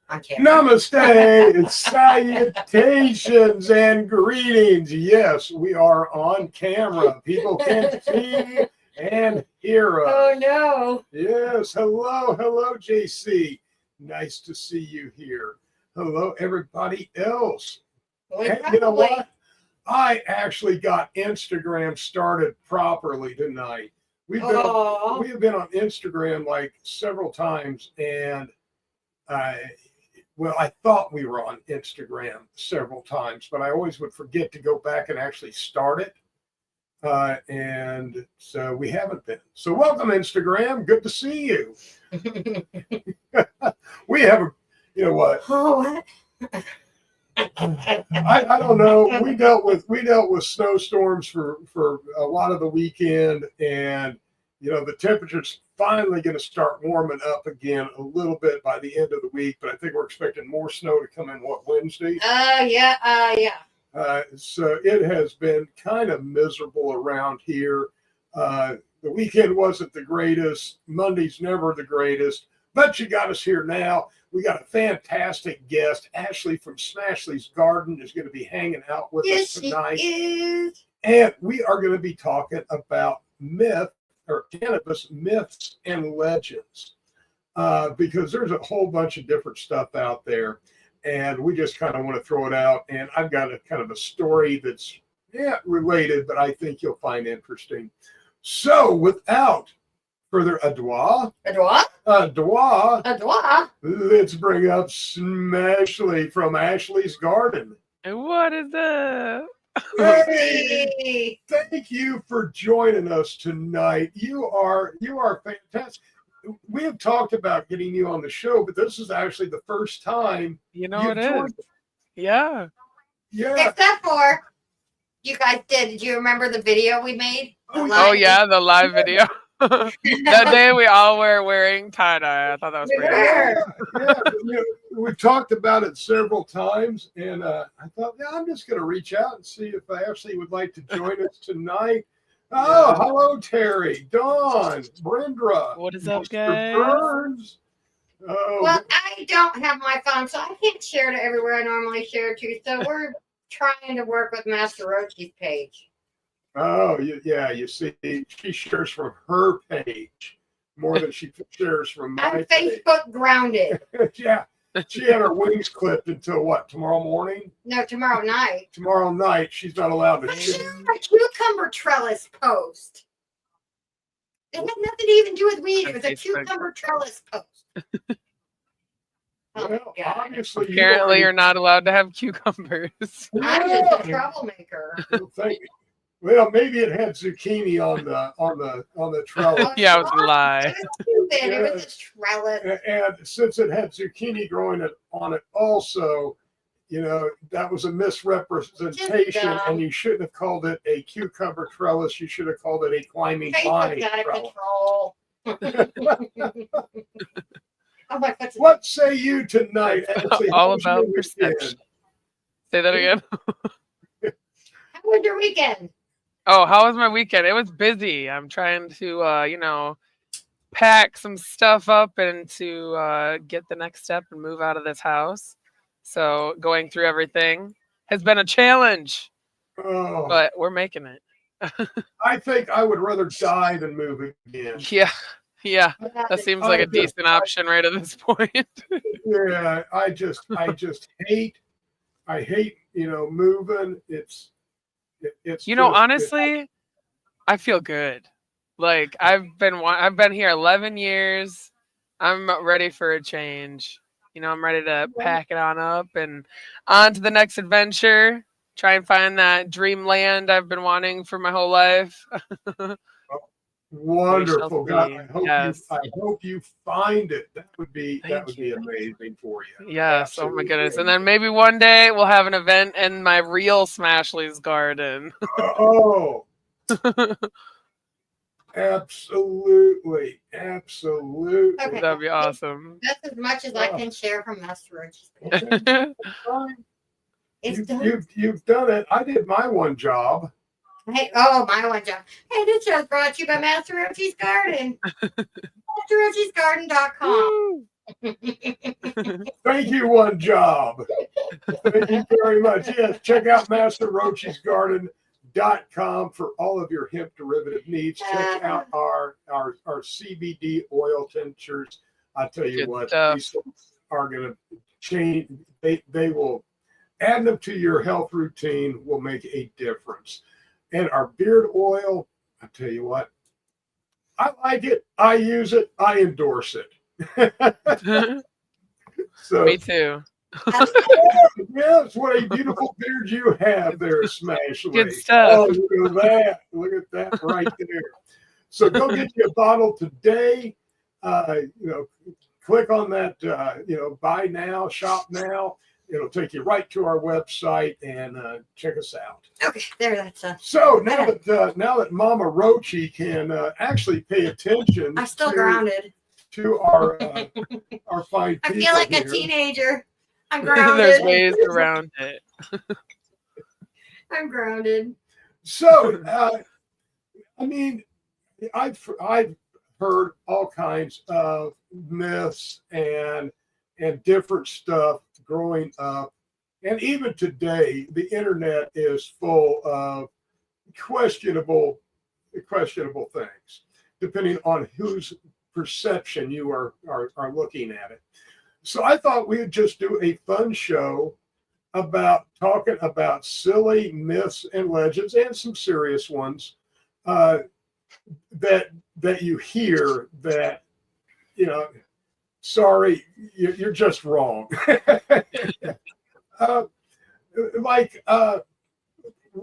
on camera. Namaste, salutations, and greetings. Yes, we are on camera. People can see and hear us. Oh, no. Yes, hello, JC. Nice to see you here. Hello, everybody else. Well, Hey, you know what? I actually got Instagram started properly tonight. We have been on Instagram like several times, and I thought we were on Instagram several times, but I always would forget to go back and actually start it. And so we haven't been. So welcome, Instagram. Good to see you. We have a, you know what? Oh, what? I don't know. We dealt with snowstorms for a lot of the weekend, and you know the temperature's finally going to start warming up again a little bit by the end of the week. But I think we're expecting more snow to come in Wednesday. Yeah. So it has been kind of miserable around here. The weekend wasn't the greatest. Monday's never the greatest, but you got us here now. We got a fantastic guest. Ashley from Smashley's Garden is going to be hanging out with us tonight. Is. And we are going to be talking about cannabis myths and legends. Because there's a whole bunch of different stuff out there. And we just kind of want to throw it out. And I've got a kind of a story that's related, but I think you'll find interesting. So without further ado, let's bring up Smashley from Ashley's Garden. What is up? Hey, thank you for joining us tonight. You are fantastic. We have talked about getting you on the show, but this is actually the first time. You know it is. Yeah. Except for you guys did you remember the video we made? Oh yeah, the live video. That day we all were wearing tie-dye. I thought that was pretty cool. We talked about it several times, and I thought, I'm just going to reach out and see if Ashley would like to join us tonight. Oh, hello, Terry, Dawn, Brenda. What is up, Mr. guys? Burns. Oh. Well, I don't have my phone, so I can't share to everywhere I normally share to. So we're trying to work with Master Roachee's page. Oh, yeah, you see, she shares from her page more than she shares from my I'm page. Facebook grounded. Yeah, she had her wings clipped until what, tomorrow morning? No, tomorrow night. Tomorrow night, she's not allowed to. She had a cucumber trellis post. It had nothing to even do with weed. It was a cucumber trellis post. Well, obviously, apparently you're not allowed to have cucumbers. I'm just a troublemaker. Well, maybe it had zucchini on the trellis. Yeah, it was a lie. It was a trellis. And since it had zucchini growing on it also, you know, that was a misrepresentation, and you shouldn't have called it a cucumber trellis. You should have called it a climbing vine trellis. What say you tonight, Ashley? All about perception. Say that again. How was your weekend? Oh, how was my weekend? It was busy. I'm trying to, pack some stuff up and to get the next step and move out of this house. So going through everything has been a challenge, but we're making it. I think I would rather die than move again. Yeah. That seems like a decent option right at this point. Yeah, I just hate, moving. It's honestly, I feel good. Like I've been here 11 years. I'm ready for a change. I'm ready to pack it on up and on to the next adventure. Try and find that dream land I've been wanting for my whole life. Wonderful, God! I hope you find it. That would be amazing for you. Yes. Absolutely. Oh my goodness! And then maybe one day we'll have an event in my real Smashley's Garden. Absolutely. Okay. That'd be awesome. That's as much as I can share from Master Roachee's. You've done it. I did my one job. Hey, my one job. Hey, this show's brought to you by Master Roachee's Garden. MasterRoachee'sGarden.com. Thank you, One Job. Thank you very much. Yes, check out MasterRoachee'sGarden.com for all of your hemp derivative needs. Check out our CBD oil tinctures. I tell you Good what, stuff. these are going to change. They will add them to your health routine will make a difference. And our beard oil, I tell you what, I like it. I use it. I endorse it. So, Me too. yes, what a beautiful beard you have there, Smash Good Lady. stuff. Oh, look at that. Look at that right there. So go get you a bottle today. Click on that, buy now, shop now. It'll take you right to our website and check us out. Okay, there, that's So now that Momma Roachee can actually pay attention, I'm still grounded. to our fine I people feel like here. a teenager. I'm There's grounded. ways around it. I'm grounded. So, I've heard all kinds of myths and different stuff growing up, and even today, the internet is full of questionable things, depending on whose perception you are looking at it. So I thought we'd just do a fun show about talking about silly myths and legends and some serious ones that you hear that, sorry, you're just wrong. Like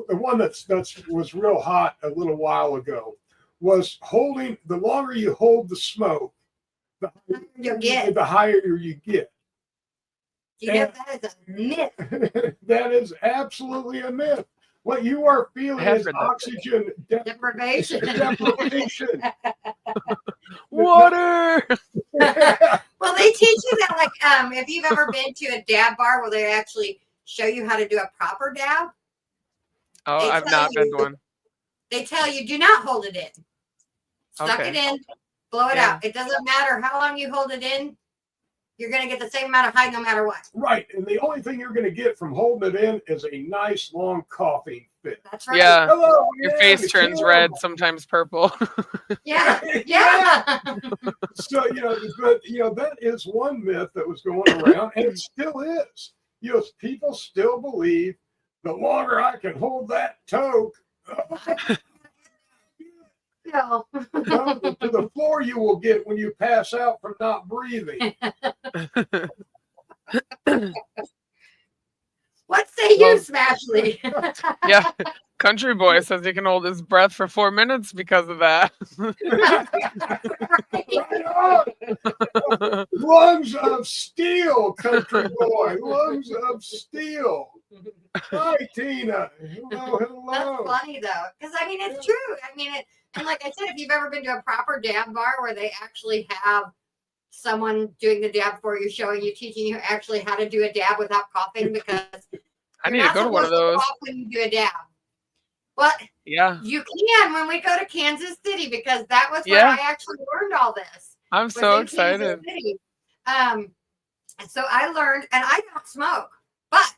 one that was real hot a little while ago was the longer you hold the smoke, the higher you get. You know, that is a myth. That is absolutely a myth. What you are feeling is oxygen Deprivation. Water. Well, they teach you that, like, if you've ever been to a dab bar where they actually show you how to do a proper dab. Oh, I've not been to one. They tell you, do not hold it in. Suck it in, blow it out. It doesn't matter how long you hold it in. You're going to get the same amount of high no matter what. Right. And the only thing you're going to get from holding it in is a nice long coughing fit. That's right. Yeah. Hello, your face turns red, sometimes purple. Yeah. So, that is one myth that was going around, and it still is. People still believe the longer I can hold that toke, No. to the floor you will get when you pass out from not breathing. What say you, Smashley? Yeah. Country boy says he can hold his breath for 4 minutes because of that. Right on. Lungs of steel, country boy. Lungs of steel. Hi, Tina. Hello. That's funny, though. Because, it's true. And like I said, if you've ever been to a proper dab bar where they actually have someone doing the dab for you, showing you, teaching you actually how to do a dab without coughing, because I need to go to one of those. When you do a dab. But yeah, you can when we go to Kansas City, because that was where I actually learned all this. I'm so excited. So I learned, and I don't smoke, but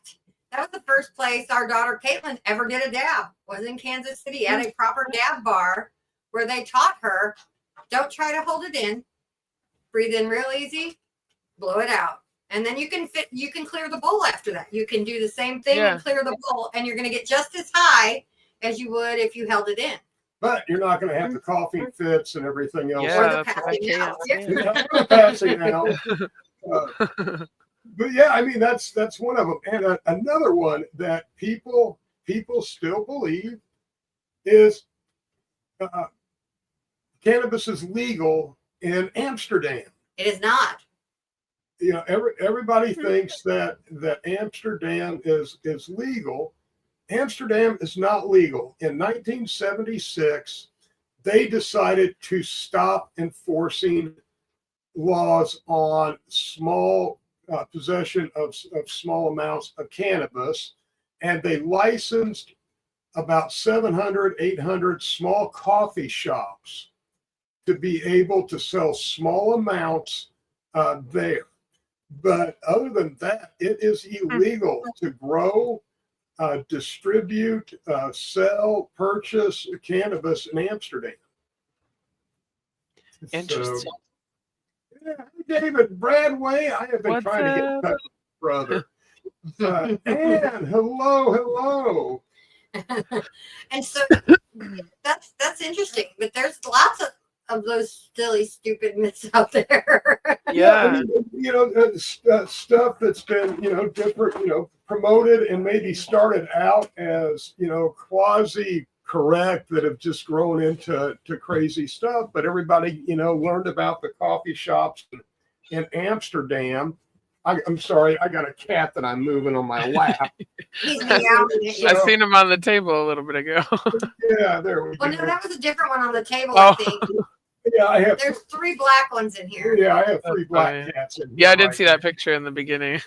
that was the first place our daughter Caitlin ever did a dab. Was in Kansas City at a proper dab bar where they taught her, don't try to hold it in, breathe in real easy, blow it out. And then you can clear the bowl after that. You can do the same thing and clear the bowl, and you're going to get just as high as you would if you held it in. But you're not going to have the coughing fits and everything else. Or the passing out. But yeah, that's one of them. And another one that people still believe is cannabis is legal in Amsterdam. It is not. Everybody thinks that Amsterdam is legal. Amsterdam is not legal. In 1976, they decided to stop enforcing laws on small possession of small amounts of cannabis, and they licensed about 700, 800 small coffee shops to be able to sell small amounts there. But other than that, it is illegal to grow, distribute, sell, purchase cannabis in Amsterdam. Interesting. So, yeah, David Bradway, I have been What's trying to get in up? touch with brother. And hello. And so that's interesting. But there's lots of those silly, stupid myths out there. Yeah. Stuff that's been, different, promoted and maybe started out as, quasi correct that have just grown into crazy stuff. But everybody, learned about the coffee shops in Amsterdam. I'm sorry, I got a cat that I'm moving on my lap. He's meowing at you. I seen him on the table a little bit ago. Yeah, there we go. Well, no, that was a different one on the table, Oh. I think. Yeah, I have. There's 3 black ones in here. Yeah, I have 3 That's black funny. cats in here. Yeah, I did right see that picture in the beginning.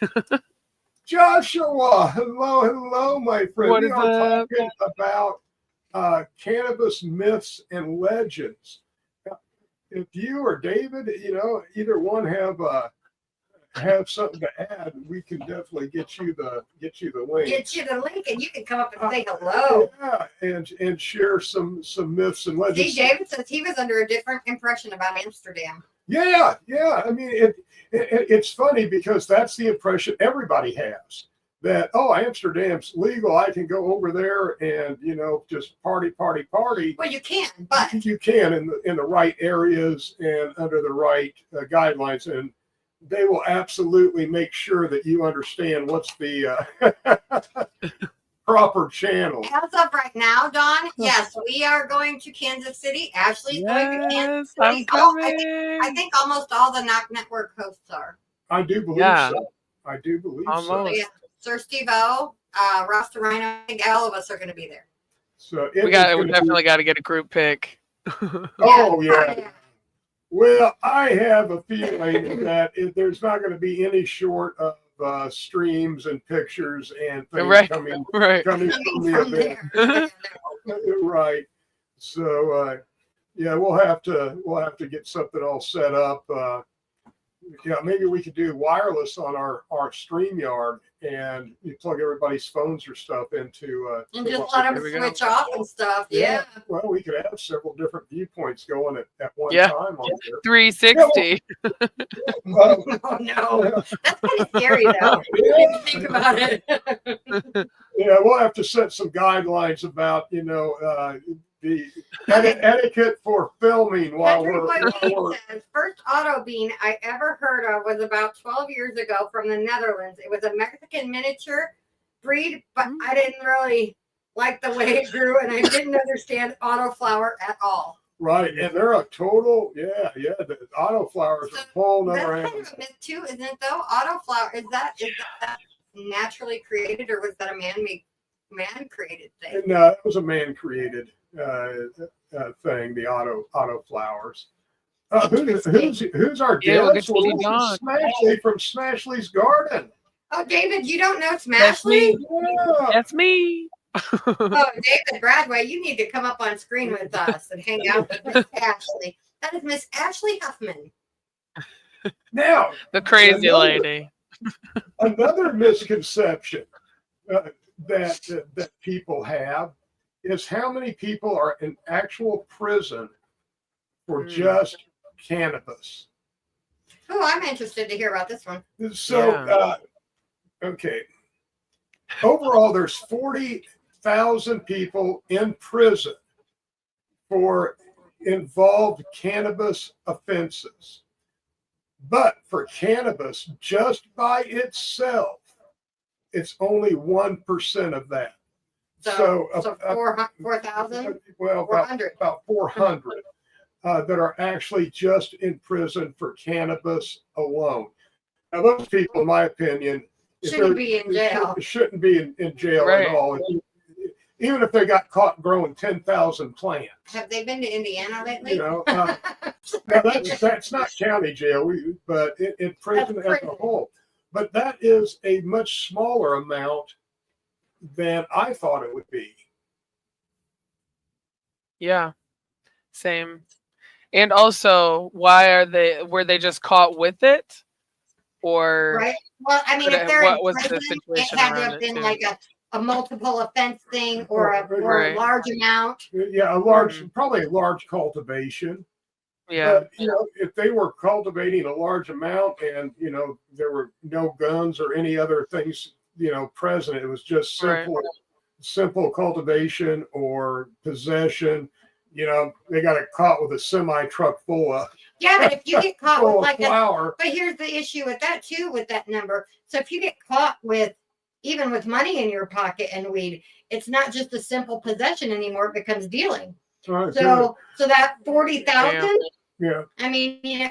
Joshua, hello, my friend. What We is are up? talking about cannabis myths and legends. If you or David, either one have something to add, we can definitely get you the link. Get you the link, and you can come up and say hello. Yeah, and share some myths and legends. See, David says he was under a different impression about Amsterdam. Yeah. I mean, it's funny because that's the impression everybody has. That, Amsterdam's legal. I can go over there and just party. Well, you can, but You can in the right areas and under the right guidelines, and they will absolutely make sure that you understand what's the proper channel. as of right now, Dawn, yes, we are going to Kansas City. Ashley's going to Kansas Yes, City. I'm Oh, coming. I think almost all the Knock Network hosts are. I do believe Yeah. so. I do believe So, Almost. yeah, Sir Steve-O, Ross the Rhino, I think all of us are going to be there. so. We definitely got to get a group pick. Oh yeah. Well, I have a feeling that there's not going to be any short of streams and pictures and things Right. coming Right. from the event. Right. So we'll have to get something all set up. Maybe we could do wireless on our StreamYard, and you plug everybody's phones or stuff into And just let them There we go. switch off and stuff. Yeah. Well, we could have several different viewpoints going at one Yeah. time on there. 360. Oh no, that's kind of scary though. If you think about it. We'll have to set some guidelines about the etiquette for filming while Patrick we're White says, first auto bean I ever heard of was about 12 years ago from the Netherlands. It was a Mexican miniature breed, but I didn't really like the way it grew, and I didn't understand autoflower at all. right, and they're a total the autoflowers are a whole That's nother kind animal. of a myth too, isn't it? Though autoflower is that naturally created, or was that a man created thing? And it was a man created thing, the auto flowers. Who's our Yeah, we'll guest? get to see Dawn. Smashley from Smashley's Garden. Oh, David, you don't know That's Smashley? me. Yeah. That's me. Oh, David Bradway, you need to come up on screen with us and hang out with Miss Ashley. That is Miss Ashley Huffman. Now, The crazy lady. another misconception that people have is how many people are in actual prison for just cannabis. Oh, I'm interested to hear about this one. So, okay. Overall, there's 40,000 people in prison for involved cannabis offenses. But for cannabis, just by itself, it's only 1% of that. So 4,000? Well, 400. about 400 that are actually just in prison for cannabis alone. Now, those people, in my opinion, Shouldn't be in jail. Shouldn't be in jail Right. at all. Even if they got caught growing 10,000 plants. Have they been to Indiana lately? Now that's not county jail, but in prison That's as a prison. whole. But that is a much smaller amount than I thought it would be. Yeah. Same. And also, were they just caught with it? or Right. Well, I mean, if they're in what was the prison, it situation had to around have it been too? like a multiple offense thing or a Right. large amount. Yeah, probably a large cultivation. Yeah. You know, if they were cultivating a large amount and, you know, there were no guns or any other things, you know, present, it was just Right. simple cultivation or possession. You know, they got it caught with a semi truck full of Yeah, but if you get caught with full of like flour. but here's the issue with that too, with that number. So if you get caught with even with money in your pocket and weed, it's not just a simple possession anymore. It becomes dealing. Right, So that 40,000. yeah. I mean, you know,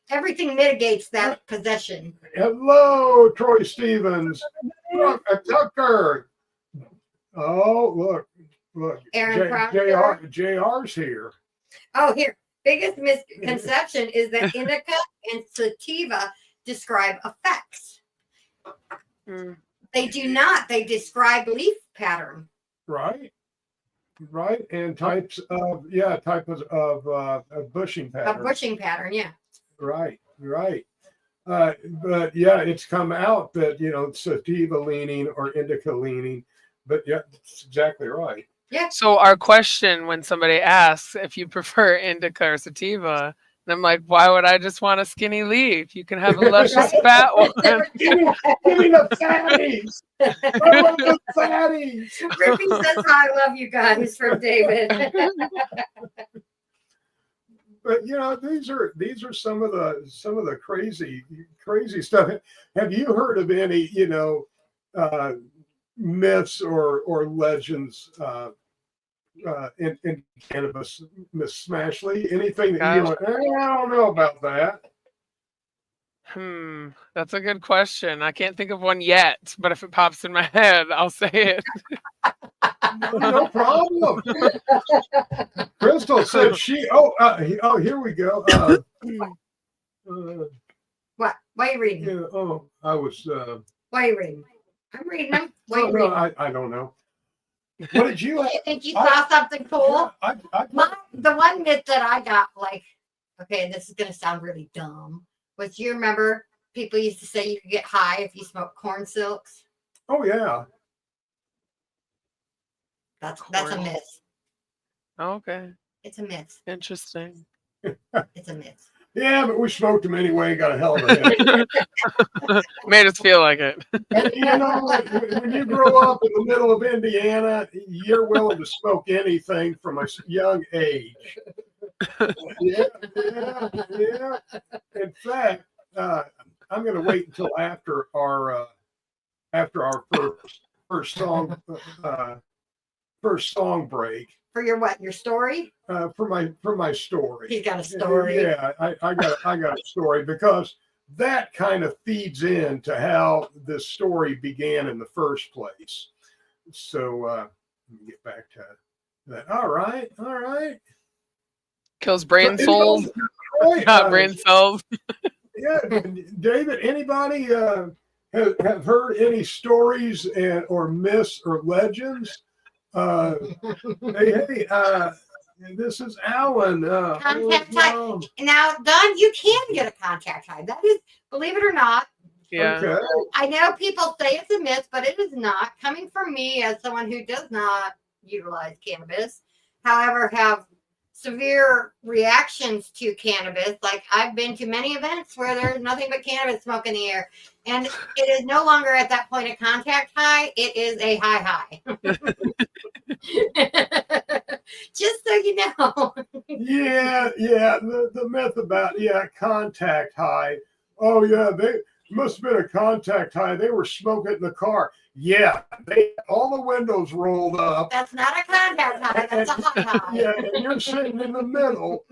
everything mitigates that possession. Hello, Troy Stevens. Look, Tucker. Oh, look. Aaron Proctor. JR's here. Oh, here. Biggest misconception is that indica and sativa describe effects. They do not. They describe leaf pattern. Right. And types of bushing pattern. A bushing pattern, yeah. Right. But yeah, it's come out that, you know, sativa leaning or indica leaning, but yeah, that's exactly right. Yeah. So our question when somebody asks if you prefer indica or sativa, and I'm like, why would I just want a skinny leaf? You can have a luscious fat one. Give me the fatties. I love the fatties. Rippy says hi, I love you guys from David. But you know, these are some of the crazy stuff. Have you heard of any, you know, myths or legends in cannabis, Miss Smashley? Anything that you like, I don't know about that. That's a good question. I can't think of one yet, but if it pops in my head, I'll say it. No problem. Crystal said here we go. What? Why are you reading? Yeah, I was. Why are you reading? I'm reading them. Why are you no, reading? I don't know. What did you? You think you saw something cool? Yeah, The one myth that I got, like, okay, this is gonna sound really dumb, was you remember people used to say you could get high if you smoke corn silks? Oh yeah. That's a myth. Okay. It's a myth. Interesting. It's a myth. Yeah, but we smoked them anyway. Got a hell of a hit. Made us feel like it. And, you know, when you grow up in the middle of Indiana, you're willing to smoke anything from a young age. Yeah. In fact, I'm going to wait until after our first song break. For your what? Your story? For my story. He's got a story. Yeah, I got a story because that kind of feeds into how this story began in the first place. So let me get back to that. All right. Kills brain cells. Not brain cells. Yeah, David. Anybody have heard any stories or myths or legends? Hey, this is Alan. Contact high. Now, Don, you can get a contact high. That is, believe it or not. Yeah. Okay. I know people say it's a myth, but it is not. Coming from me as someone who does not utilize cannabis, however, have severe reactions to cannabis. Like I've been to many events where there's nothing but cannabis smoke in the air. And it is no longer at that point a contact high. It is a high. Just so you know. Yeah. The myth about contact high. Oh yeah, they must have been a contact high. They were smoking in the car. Yeah, all the windows rolled up. That's not a contact high. That's a high. Yeah, and you're sitting in the middle.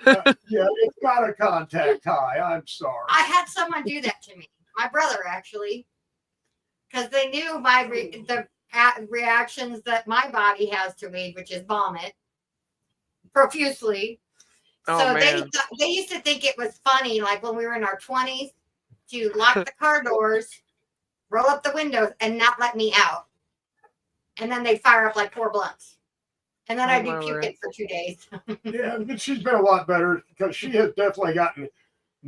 It's got a contact high. I'm sorry. I had someone do that to me. My brother, actually, because they knew the reactions that my body has to weed, which is vomit profusely. Oh, so man. they used to think it was funny, like when we were in our 20s, to lock the car doors, roll up the windows, and not let me out. And then they'd fire up like 4 blunts. And then I'd be puking for 2 days. Yeah, but she's been a lot better because she has definitely gotten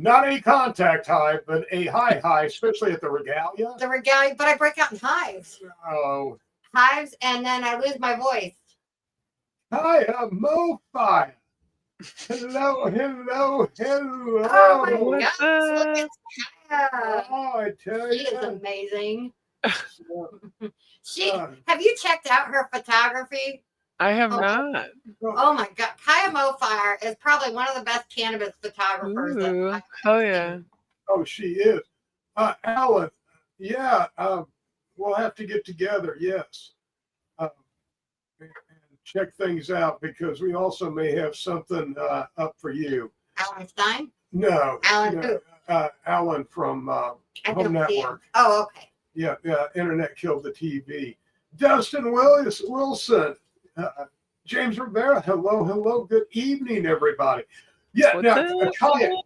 Not a contact hive, but a high, especially at the regalia. The regalia, but I break out in hives. Oh, Hives, and then I lose my voice. hi, Mo-Fi. Hello. Oh my What's gosh, look at Kaya. Oh, I tell She is you. amazing. Have you checked out her photography? I have not. Oh my God, Kaya Mofire is probably one of the best cannabis photographers. Ooh, I've hell seen. yeah. Oh, she is. Alan, yeah, we'll have to get together, yes. And check things out because we also may have something up for you. Alan Stein? No. Alan who? Alan from Home Network. Oh, okay. Yeah, Internet killed the TV. Dustin Wilson. James Rivera, hello. Good evening, everybody. Yeah, What's now, up?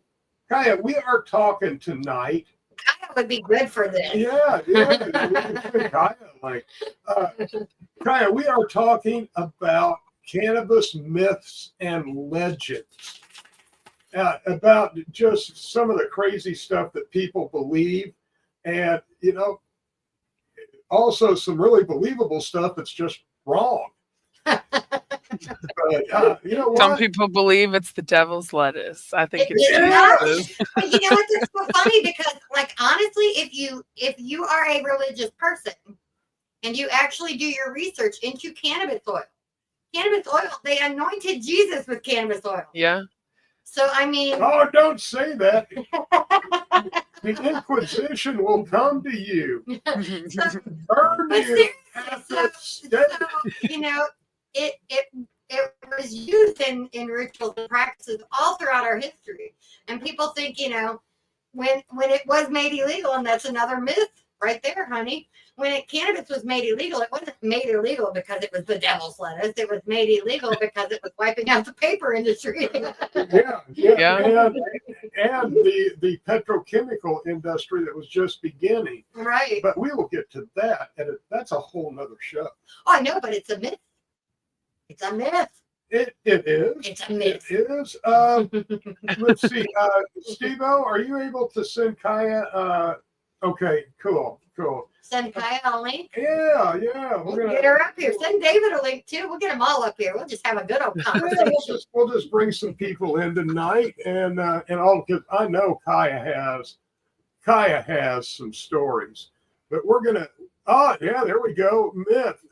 Kaya, we are talking tonight. Kaya would be good for this. Yeah. Kaya, we are talking about cannabis myths and legends. About just some of the crazy stuff that people believe. And, also some really believable stuff that's just wrong. But you know what? Some people believe it's the devil's lettuce. I think it's Yes! But you know what? That's so funny because, like, honestly, if you are a religious person and you actually do your research into cannabis oil, they anointed Jesus with cannabis oil. Yeah. So I mean, Oh, don't say that. The Inquisition will come to you, burn but you. seriously, so it was used in rituals and practices all throughout our history, and people think when it was made illegal, and that's another myth right there, honey. When cannabis was made illegal, it wasn't made illegal because it was the devil's lettuce. It was made illegal because it was wiping out the paper industry. Yeah. And the petrochemical industry that was just beginning. Right. But we will get to that, and that's a whole nother show. Oh, I know, but it's a myth. It's a myth. It is. It's a myth. It is. Let's see. Steve-O, are you able to send Kaya? Okay, cool. Send Kaya a link. Yeah. We'll get her up here. Send David a link too. We'll get them all up here. We'll just have a good old conversation. We'll just bring some people in tonight, and all, because I know Kaya has some stories, but we're gonna. Oh yeah, there we go. Myth: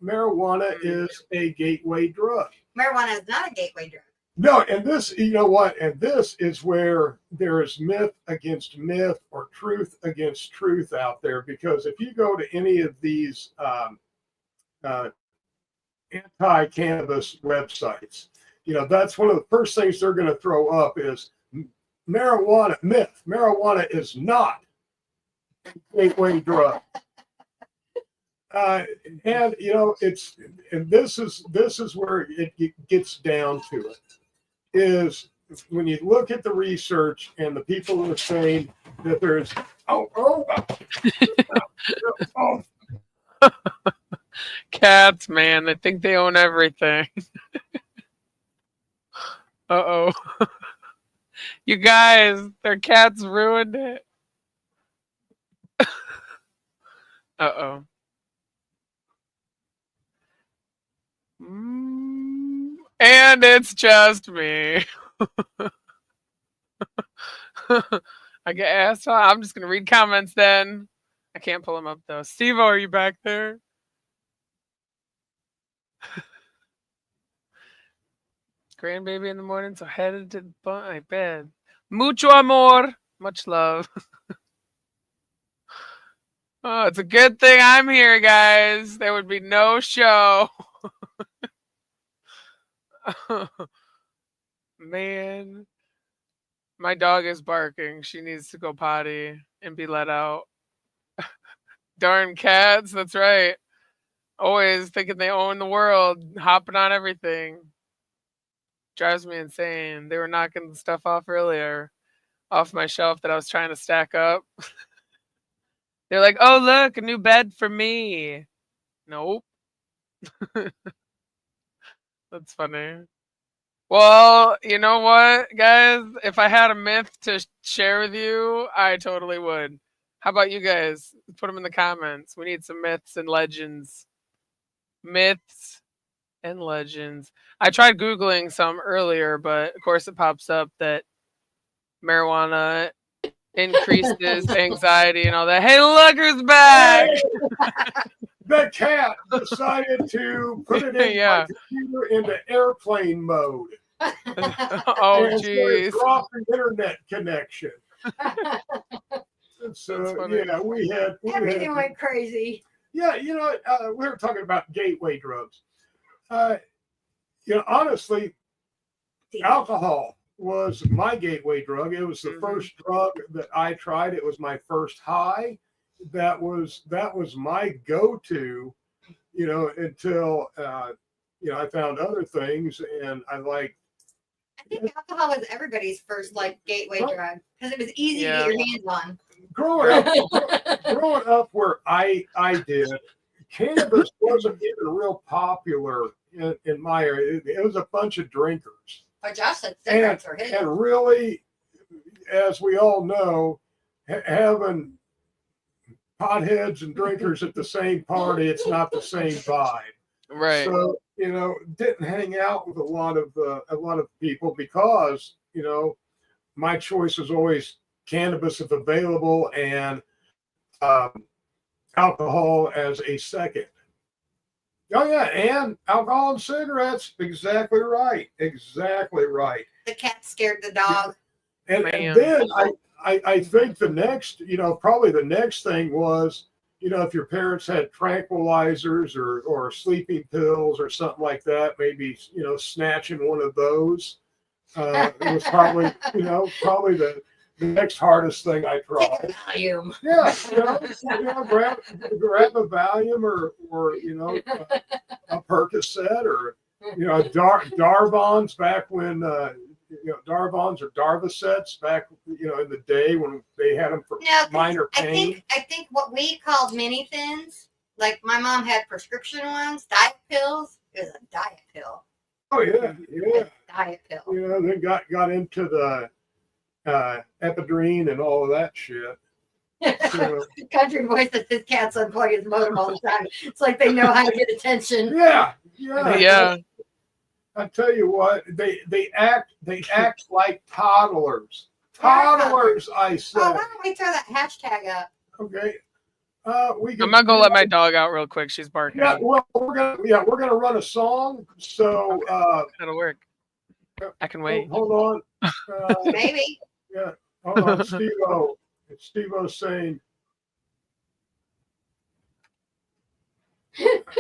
marijuana is a gateway drug. Marijuana is not a gateway drug. No, and this, you know what? And this is where there is myth against myth or truth against truth out there. Because if you go to any of these anti-cannabis websites, that's one of the first things they're going to throw up is marijuana myth. Marijuana is not a gateway drug. And this is where it gets down to it. Is when you look at the research and the people who are saying that there's Cats, man, they think they own everything. Uh-oh. You guys, their cats ruined it. Uh-oh. And it's just me. I get asked. I'm just gonna read comments then. I can't pull them up though. Steve, are you back there? Grandbaby in the morning, so headed to my bed. Mucho amor, much love. Oh, it's a good thing I'm here, guys. There would be no show. Man, my dog is barking. She needs to go potty and be let out. Darn cats, that's right. Always thinking they own the world, hopping on everything. Drives me insane. They were knocking the stuff off earlier, off my shelf that I was trying to stack up. They're like, oh, look, a new bed for me. Nope. That's funny. Well, you know what, guys? If I had a myth to share with you, I totally would. How about you guys? Put them in the comments. We need some myths and legends. Myths and legends. I tried Googling some earlier, but of course it pops up that marijuana increases anxiety and all that. Hey, look who's back! The cat decided to put it in my computer into airplane mode. Oh, and jeez. dropping internet connection. So yeah, everything went crazy. Yeah, we were talking about gateway drugs. Honestly, alcohol was my gateway drug. It was the first drug that I tried. It was my first high. That was my go-to, until I found other things, and I think alcohol was everybody's first gateway drug because it was easy to get your hands on. Growing up where I did, cannabis wasn't even real popular in my area. It was a bunch of drinkers. But Josh said cigarettes are his. And really, as we all know, having potheads and drinkers at the same party, it's not the same vibe. Right. So, didn't hang out with a lot of people because, my choice was always cannabis if available and alcohol as a second. Oh yeah, and alcohol and cigarettes. Exactly right. The cat scared the dog. And then I think the next, probably the next thing was, if your parents had tranquilizers or sleeping pills or something like that, maybe, snatching one of those. It was probably, probably the next hardest thing I tried. Take a Valium. Yeah, grab a Valium or a Percocet or Darvons back when Darvons or Darvocets back in the day when they had them for minor pain. I think what we called mini thins, like my mom had prescription ones, diet pills. It was a diet pill. Oh yeah. Diet pill. Then got into the Epidrine and all of that shit. Country voice that his cat's unplugging his modem all the time. It's like they know how to get attention. Yeah. I tell you what, they act like toddlers. Toddlers, I say. Oh, why don't we throw that hashtag up? Okay. I'm not gonna let my dog out real quick. She's barking. Yeah, well, we're gonna run a song. So that'll work. I can wait. Hold on. Maybe. Yeah. Hold on, Steve-O. It's Steve-O saying.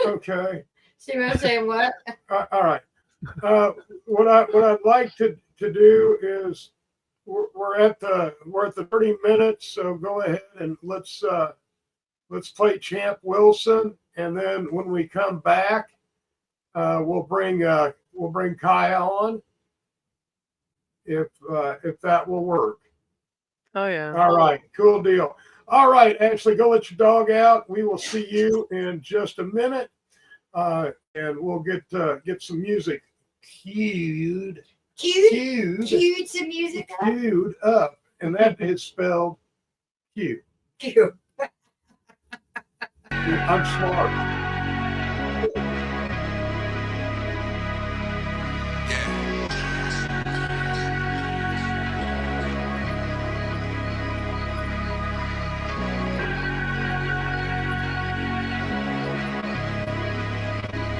Okay. Steve-O saying what? All right. What I'd like to do is we're at the 30 minutes, so go ahead and let's play Champ Wilson, and then when we come back, we'll bring Kai on if that will work. Oh yeah. All right, cool deal. All right, Ashley, go let your dog out. We will see you in just a minute, and we'll get some music cued some music queued up, and that is spelled Q. I'm smart.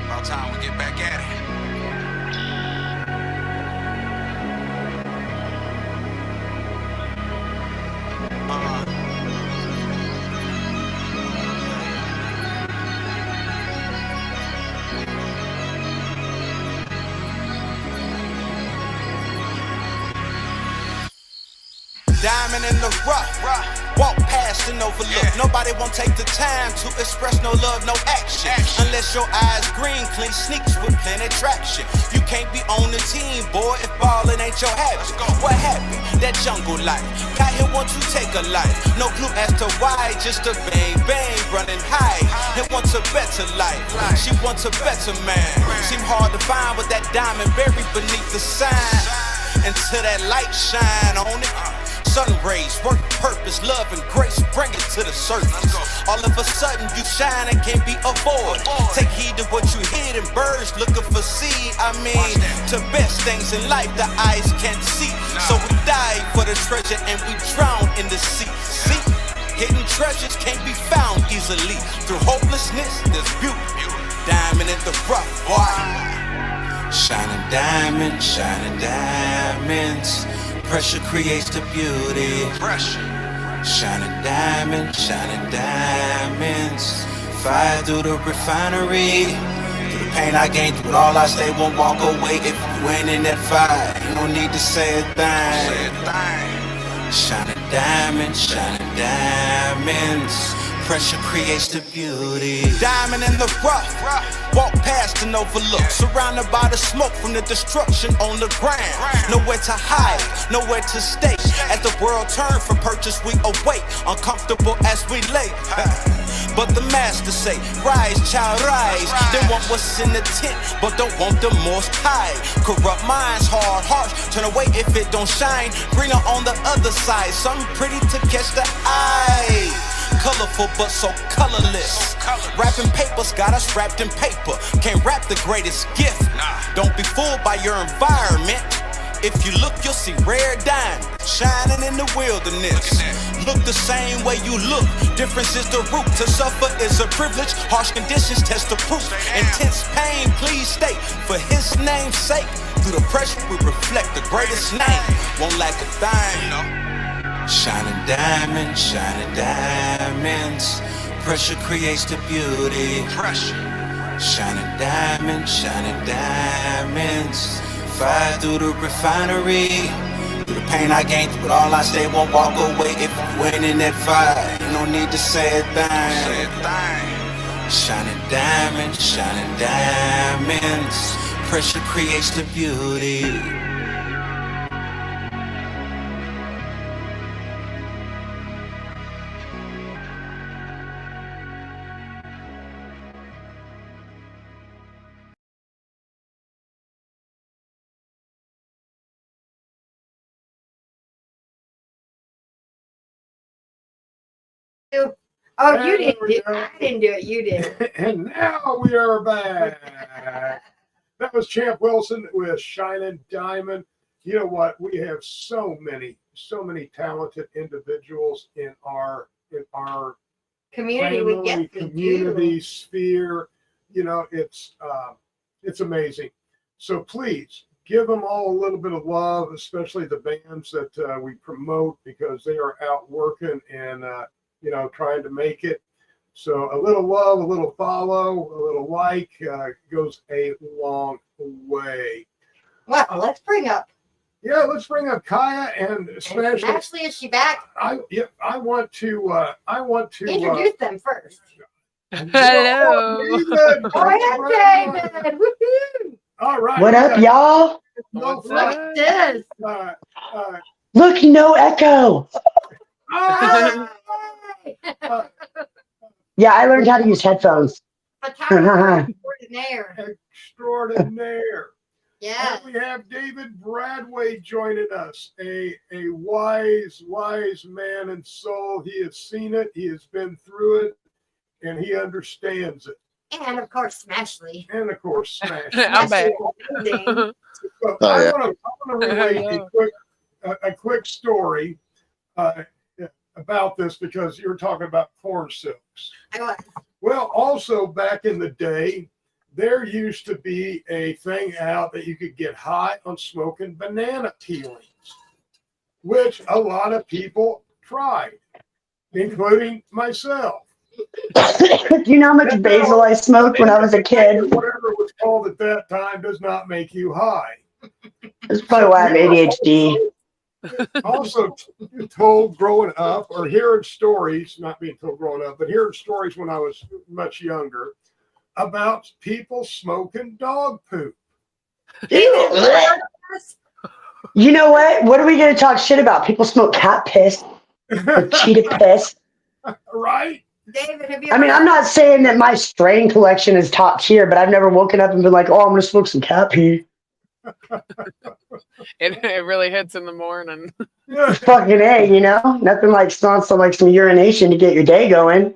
About time we get back at it. Diamond in the rough, walk past and overlook. Nobody won't take the time to express no love, no action. Unless your eyes green, clean sneaks with plenty traction. You can't be on the team, boy, if ballin' ain't your habit. What happened? That jungle life. Got here want to take a life. No clue as to why, just a bang bang running high. It wants a better life. She wants a better man. Seem hard to find with that diamond buried beneath the sign. Until that light shine on it. Sun rays, work, purpose, love, and grace, bring it to the surface. All of a sudden, you shine and can't be avoided. Take heed to what you hear, and birds looking for seed. I mean, to best things in life the eyes can't see. So we dive for the treasure and we drown in the sea. See, hidden treasures can't be found easily. Through hopelessness, there's beauty. Diamond in the rough, boy. Shining diamonds, shining diamonds. Pressure creates the beauty. Pressure. Shining diamonds, shining diamonds. Fire through the refinery. Through the pain I gained, through it all I stay, won't walk away if you ain't in that fire. You don't need to say a thing. Shining diamonds, shining diamonds. Pressure creates the beauty. Diamond in the rough, walk past and overlook. Surrounded by the smoke from the destruction on the ground. Nowhere to hide, nowhere to stay. As the world turns for purchase, we await, uncomfortable as we lay. But the master say, rise, child, rise. They want what's in the tent, but don't want the most high. Corrupt minds, hard hearts, turn away if it don't shine. Greener on the other side, something pretty to catch the eye. Colorful but so colorless. Wrapping papers got us wrapped in paper. Can't wrap the greatest gift. Don't be fooled by your environment. If you look, you'll see rare diamonds shining in the wilderness. Look the same way you look. Difference is the root. To suffer is a privilege. Harsh conditions test the proof. Intense pain, please state. For his name's sake. Through the pressure, we reflect the greatest name. Won't lack a thing. Shining diamonds, shining diamonds. Pressure creates the beauty. Pressure. Shining diamonds, shining diamonds. Fire through the refinery. Through the pain I gained, through it all I stay, won't walk away if you ain't in that fire. You don't need to say a thing. Shining diamonds, shining diamonds. Pressure creates the beauty. Oh, And you didn't there we do it. go. I didn't do it. You did. And now we are back. That was Champ Wilson with Shining Diamond. You know what? We have so many talented individuals in our Community, family, we get community sphere. You know, it's amazing. So please give them all a little bit of love, especially the bands that we promote, because they are out working and trying to make it. So a little love, a little follow, a little like goes a long way. Well, let's bring up. Yeah, let's bring up Kaya and especially. Ashley, is she back? I want to Introduce them first. Hello. David. Oh, yeah, David. Woohoo! All right. What up, y'all? What's Look up? at this. Look, no echo. Ah, Yeah, I learned how to use headphones. Photographer extraordinaire. extraordinaire. Yeah. And we have David Bradway joining us, a wise man and soul. He has seen it, he has been through it, and he understands it. And of course, Smashley. And of course, Smash. I'm back. So Oh, I yeah. want to relate a quick story about this, because you're talking about corn silks. I was. Well, also back in the day, there used to be a thing out that you could get high on smoking banana peelings, which a lot of people tried, including myself. Do you know how much basil I smoked when I was a kid? Whatever it was called at that time does not make you high. That's probably why I have ADHD. also told growing up, or hearing stories, not being told growing up, but hearing stories when I was much younger about people smoking dog poop. Ew. You know what? What are we going to talk shit about? People smoke cat piss or cheetah piss. Right? David, have you I ever mean, I'm not saying that my strain collection is top tier, but I've never woken up and been like, oh, I'm going to smoke some cat pee. It really hits in the morning. Fucking A, you know? Nothing like smelling some urination to get your day going.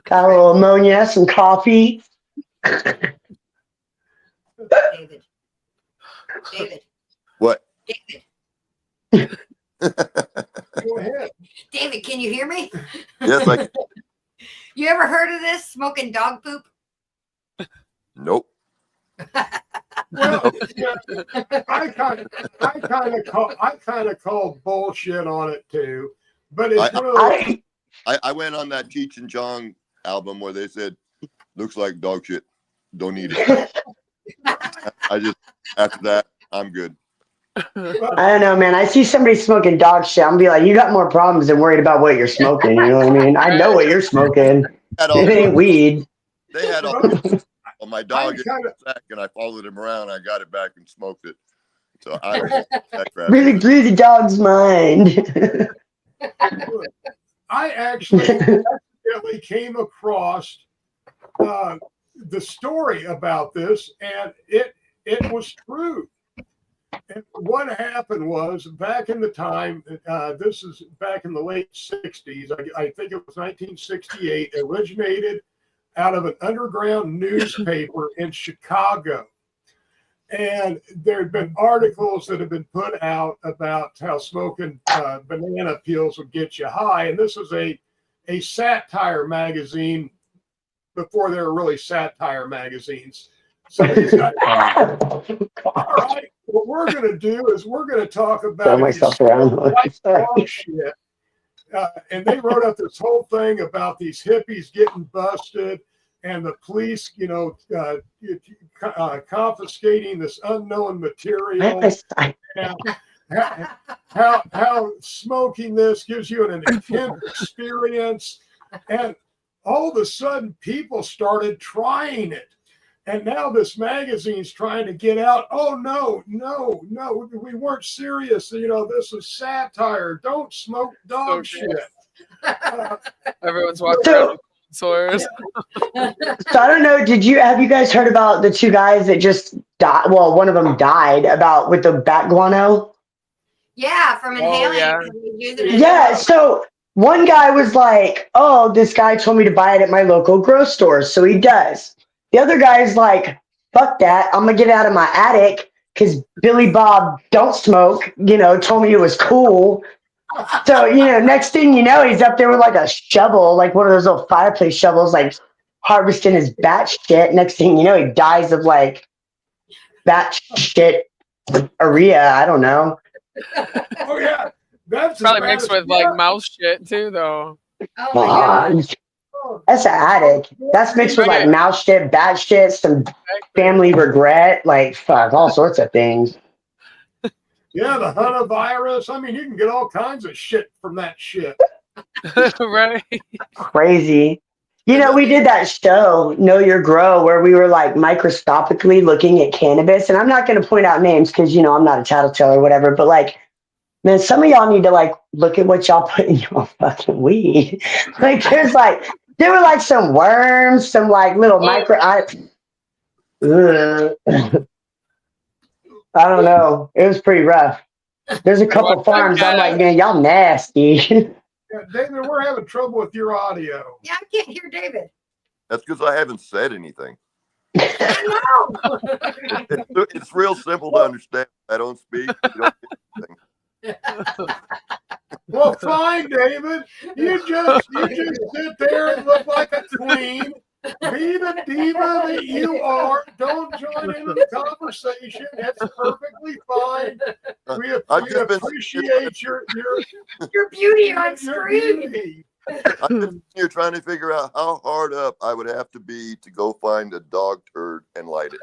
Got a little ammonia, some coffee. David? David. What? David. Go ahead. David, can you hear me? Yes, I. You ever heard of this? Smoking dog poop? Nope. Well, yeah, I kind of call bullshit on it too, but it's one of those. I went on that Cheech and Chong album where they said, "Looks like dog shit. Don't eat it." I just after that, I'm good. I don't know, man. I see somebody smoking dog shit. I'm gonna be like, you got more problems than worried about what you're smoking. You know what I mean? I know what you're smoking. It ain't weed. They had all. Well, my dog ate the sack, and I followed him around. I got it back and smoked it. So I don't know that crap. Really blew the dog's mind. I actually accidentally came across the story about this, and it was true. And what happened was back in the time, this is back in the late 60s, I think it was 1968, originated out of an underground newspaper in Chicago. And there had been articles that had been put out about how smoking banana peels would get you high. And this was a satire magazine before there were really satire magazines. So these guys, all right, what we're going to do is we're going to talk about myself around. dog shit. And they wrote up this whole thing about these hippies getting busted and the police, confiscating this unknown material. And how smoking this gives you an intense experience. And all of a sudden, people started trying it. And now this magazine's trying to get out. Oh, no, we weren't serious. This is satire. Don't smoke dog shit. Everyone's walking around with sores. So I don't know. Have you guys heard about the two guys that just died? Well, one of them died with the bat guano. Yeah, from inhaling. Yeah. So one guy was like, "Oh, this guy told me to buy it at my local grocery store," so he does. The other guy's like, "Fuck that! I'm gonna get it out of my attic because Billy Bob don't smoke. Told me it was cool." So, next thing you know, he's up there with like a shovel, like one of those little fireplace shovels, like harvesting his bat shit. Next thing you know, he dies of like bat shit urea. I don't know. Oh, yeah. That's probably mixed with like mouse shit too, though. Oh, my God. That's an attic. That's mixed with like mouse shit, bat shit, some family regret, like fuck, all sorts of things. Yeah, the Hana virus. I mean, you can get all kinds of shit from that shit. Right. Crazy. We did that show, Know Your Grow, where we were like microscopically looking at cannabis. And I'm not going to point out names because, I'm not a tattletale or whatever. But like, man, some of y'all need to like look at what y'all put in your fucking weed. Like, there were like some worms, some like little I don't know. It was pretty rough. There's a couple farms. I'm like, man, y'all nasty. Yeah, David, we're having trouble with your audio. Yeah, I can't hear David. That's because I haven't said anything. I know. It's real simple to understand. I don't speak. You don't get anything. Well, fine, David. You just sit there and look like a queen. Be the diva that you are. Don't join into the conversation. That's perfectly fine. We appreciate your beauty on screen. Beauty. I'm just here trying to figure out how hard up I would have to be to go find a dog turd and light it.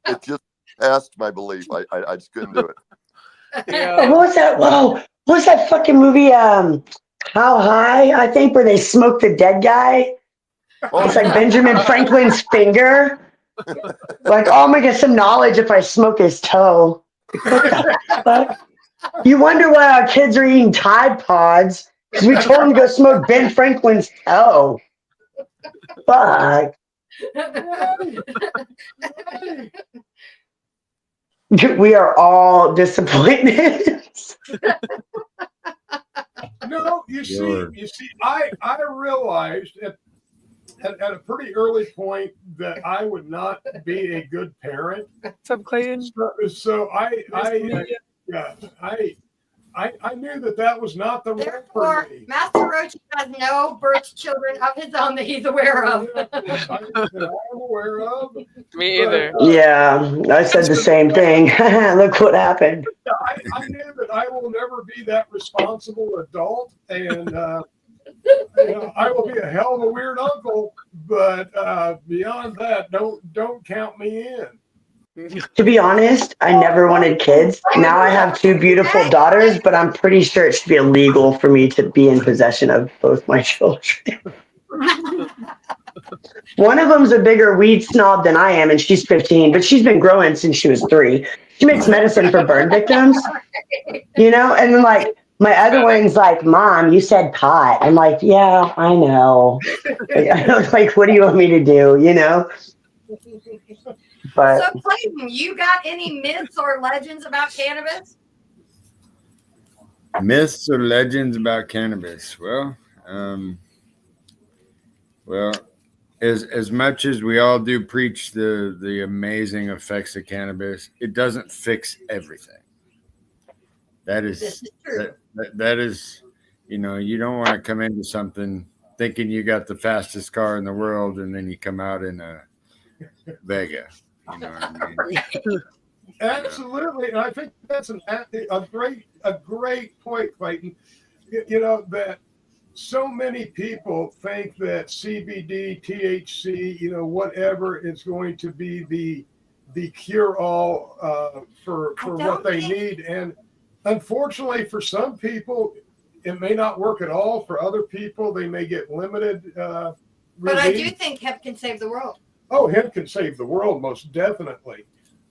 It just passed my belief. I just couldn't do it. Yeah. What was that? Whoa, what was that fucking movie? How High? I think where they smoked the dead guy. Oh, It's like Benjamin Franklin's finger. Like, oh, I'm gonna get some knowledge if I smoke his toe. What the fuck? You wonder why our kids are eating Tide Pods because we told them to go smoke Ben Franklin's toe. Fuck. We are all disappointed. No, you see, I realized at a pretty early point that I would not be a good parent. What's up, Clayton? So I knew that was not the role for Therefore, me. Master Roachee has no birth children of his own that he's aware of. I'm aware of. Me either. Yeah, I said the same thing. Look what happened. I knew that I will never be that responsible adult, and I will be a hell of a weird uncle. But beyond that, don't count me in. To be honest, I never wanted kids. Now I have two beautiful daughters, but I'm pretty sure it should be illegal for me to be in possession of both my children. One of them's a bigger weed snob than I am, and she's 15, but she's been growing since she was 3. She makes medicine for burn victims, and then like my other one's like, Mom, you said pot. I'm like, yeah, I know. Like, what do you want me to do, But So, Clayton, you got any myths or legends about cannabis? Myths or legends about cannabis? Well, as much as we all do preach the amazing effects of cannabis, it doesn't fix everything. That This is is true. that is, you don't want to come into something thinking you got the fastest car in the world, and then you come out in a Vega. You know what I mean? Absolutely, and I think that's a great point, Clayton. That so many people think that CBD, THC, whatever is going to be the cure all for what they need, and unfortunately, for some people, it may not work at all. For other people, they may get limited. But I do think hemp can save the world. Oh, hemp can save the world, most definitely.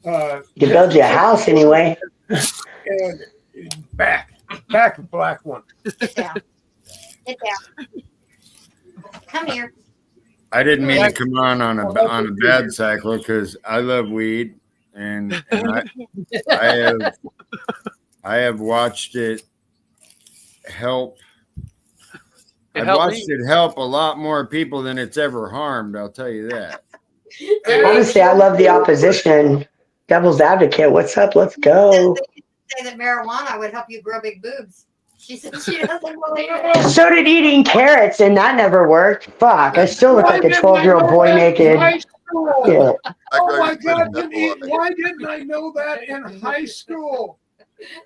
you build you a house anyway. And back black one. Get down. Get down. Come here. I didn't mean to come on a bad cycle because I love weed, and I have watched it help. I've watched it help a lot more people than it's ever harmed. I'll tell you that. Honestly, I love the opposition. Devil's advocate. What's up? Let's go. Say that marijuana would help you grow big boobs. She said she doesn't believe it. So did eating carrots, and that never worked. Fuck, I still look like a 12-year-old boy naked. Yeah. Oh my God! Why didn't I know that in high school?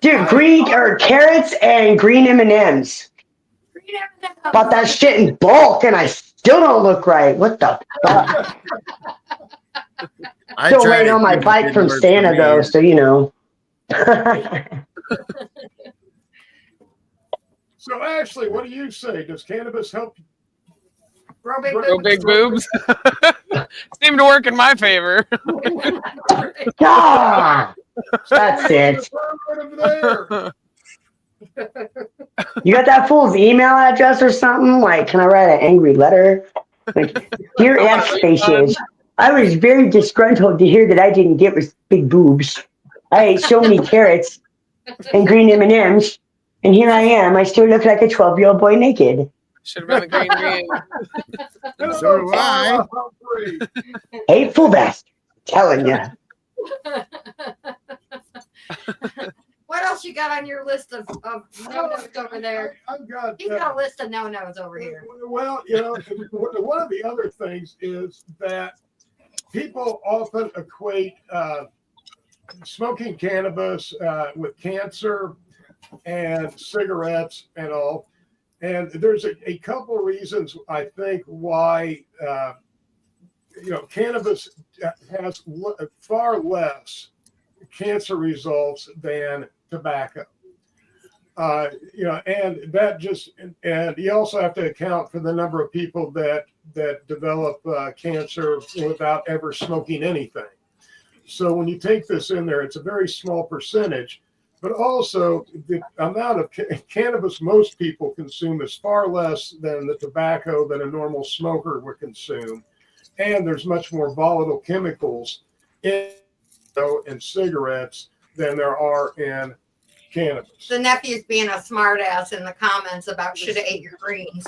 Dude, carrots and green M&Ms. Bought that shit in bulk, and I still don't look right. What the fuck? Still waiting on my bike from Santa, though, so So, Ashley, what do you say? Does cannabis help Grow big Grow boobs. big boobs. Seem to work in my favor. Ah, that's it. Right over there. You got that fool's email address or something? Like, can I write an angry letter? Like, dear F Spaces, I was very disgruntled to hear that I didn't get big boobs. I ate so many carrots and green M&Ms, and here I am. I still look like a 12-year-old boy naked. Should have been the green. So do I. Hateful bastard. Telling you. What else you got on your list of no-nos over there? I've got. He's got a list of no-nos over here. Well, one of the other things is that people often equate smoking cannabis with cancer and cigarettes and all. And there's a couple of reasons, I think, why cannabis has far less cancer results than tobacco. And that just, and you also have to account for the number of people that develop cancer without ever smoking anything. So when you take this in there, it's a very small percentage, but also the amount of cannabis most people consume is far less than the tobacco that a normal smoker would consume. And there's much more volatile chemicals in cigarettes than there are in cannabis. The nephew's being a smart ass in the comments about should have ate your greens.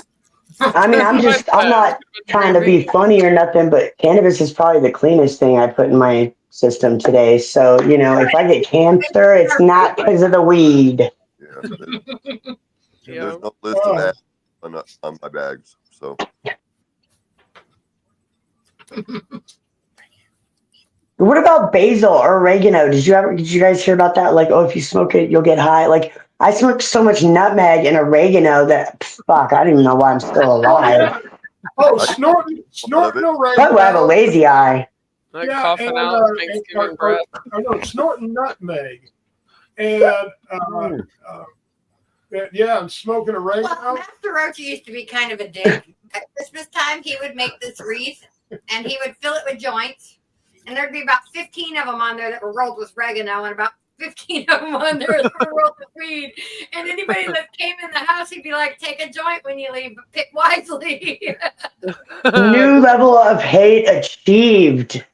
I mean, I'm not trying to be funny or nothing, but cannabis is probably the cleanest thing I put in my system today. So, if I get cancer, it's not because of the weed. Yeah, there's no list of that on my bags. So. What about basil or oregano? Did you guys hear about that? Like, oh, if you smoke it, you'll get high. Like, I smoked so much nutmeg and oregano that fuck, I don't even know why I'm still alive. Oh, snorting oregano. Probably I have a lazy eye. Like coughing out Thanksgiving breath. Snorting nutmeg. And and smoking oregano. Well, Master Roachee used to be kind of a dick. At Christmas time, he would make this wreath, and he would fill it with joints. And there'd be about 15 of them on there that were rolled with oregano, and about 15 of them on there that were rolled with weed. And anybody that came in the house, he'd be like, take a joint when you leave, but pick wisely. New level of hate achieved.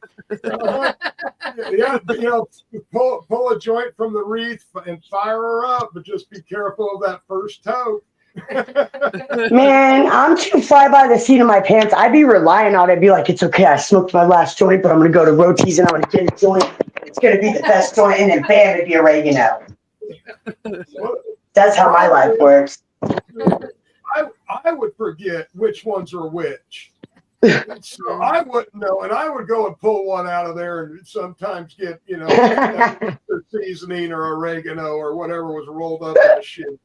Pull a joint from the wreath and fire her up, but just be careful of that first toke. Man, I'm too fly by the seat of my pants. I'd be relying on it. I'd be like, it's okay, I smoked my last joint, but I'm going to go to Roachee's and I'm going to get a joint. It's going to be the best joint, and then bam, it'd be oregano. That's how my life works. I would forget which ones are which. So I wouldn't know, and I would go and pull one out of there and sometimes get, seasoning or oregano or whatever was rolled up in the shit.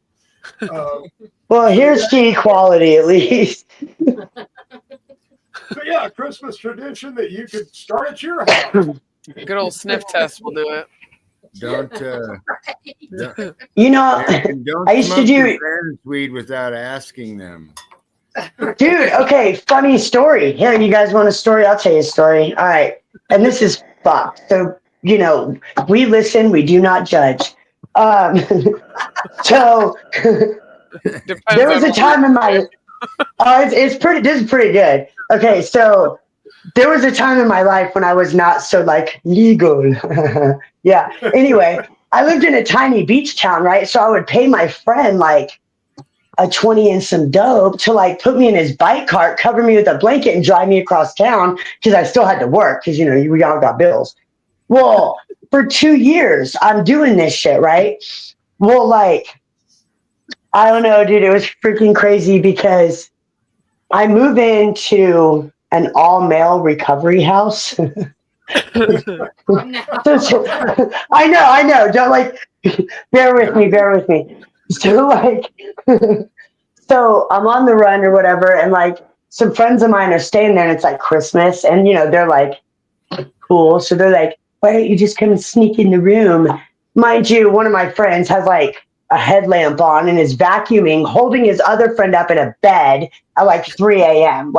Well, here's the equality, at least. So yeah, Christmas tradition that you could start at your house. Good old sniff test will do it. Don't I used to do parents' weed without asking them. Dude, okay, funny story. Here, you guys want a story? I'll tell you a story. All right. And this is fucked. So, we listen, we do not judge. So there was a time in my this is pretty good. Okay, so there was a time in my life when I was not so legal. Yeah. Anyway, I lived in a tiny beach town, right? So I would pay my friend a 20 and some dope to put me in his bike cart, cover me with a blanket, and drive me across town because I still had to work because we all got bills. Well, for 2 years I'm doing this shit, right? Well, I don't know, dude, it was freaking crazy because I move into an all-male recovery house. No. I know. Don't bear with me. So so I'm on the run or whatever, and some friends of mine are staying there, and it's Christmas, and they're cool. So they're like, why don't you just come and sneak in the room? Mind you, one of my friends has a headlamp on and is vacuuming, holding his other friend up in a bed at 3 a.m.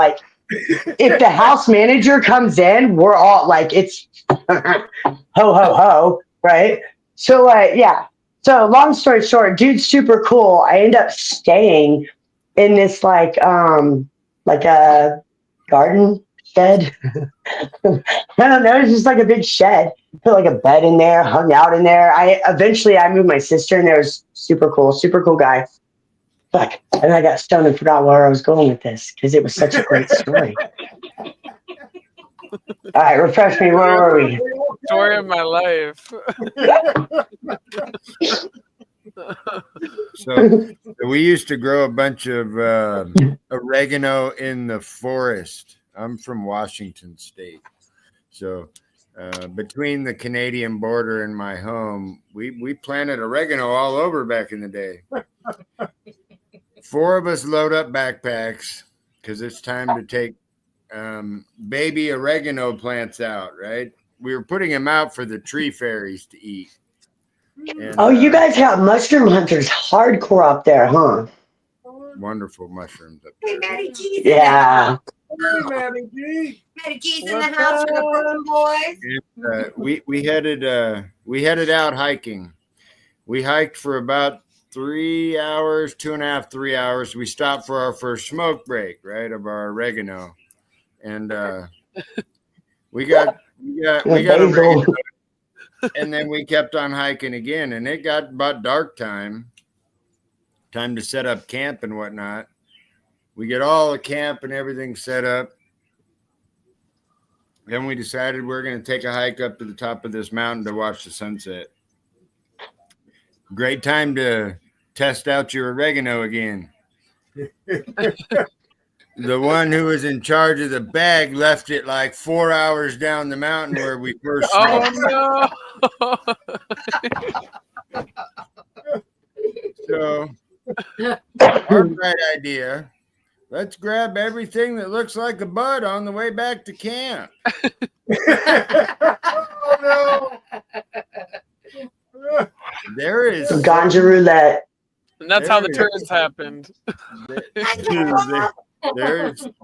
If the house manager comes in, we're all it's ho ho ho, right? So yeah. So long story short, dude's super cool. I end up staying in this a garden shed. I don't know. It's just a big shed. Put a bed in there, hung out in there. Eventually I moved my sister in there. It was super cool guy. Fuck. And I got stoned and forgot where I was going with this because it was such a great story. All right, refresh me. Where were we? Story of my life. So we used to grow a bunch of oregano in the forest. I'm from Washington State. So between the Canadian border and my home, we planted oregano all over back in the day. 4 of us load up backpacks because it's time to take baby oregano plants out, right? We were putting them out for the tree fairies to eat. And, Oh, you guys got mushroom hunters hardcore up there, huh? wonderful mushrooms up Hey, there. Matty G's in the Yeah. Hey, Matty G. Matty G's in the What's house for the up? Brooklyn boys. And, we headed out hiking. We hiked for about 3 hours, 2.5, 3 hours. We stopped for our first smoke break, right, of our oregano, and we got oregano, Basil. and then we kept on hiking again, and it got about dark time to set up camp and whatnot. We get all the camp and everything set up. Then we decided we're going to take a hike up to the top of this mountain to watch the sunset. Great time to test out your oregano again. The one who was in charge of the bag left it like 4 hours down the mountain where we first smoked. Oh no! So our bright idea, let's grab everything that looks like a bud on the way back to camp. Oh, no. There is Ganja roulette. And that's how the There turns happened.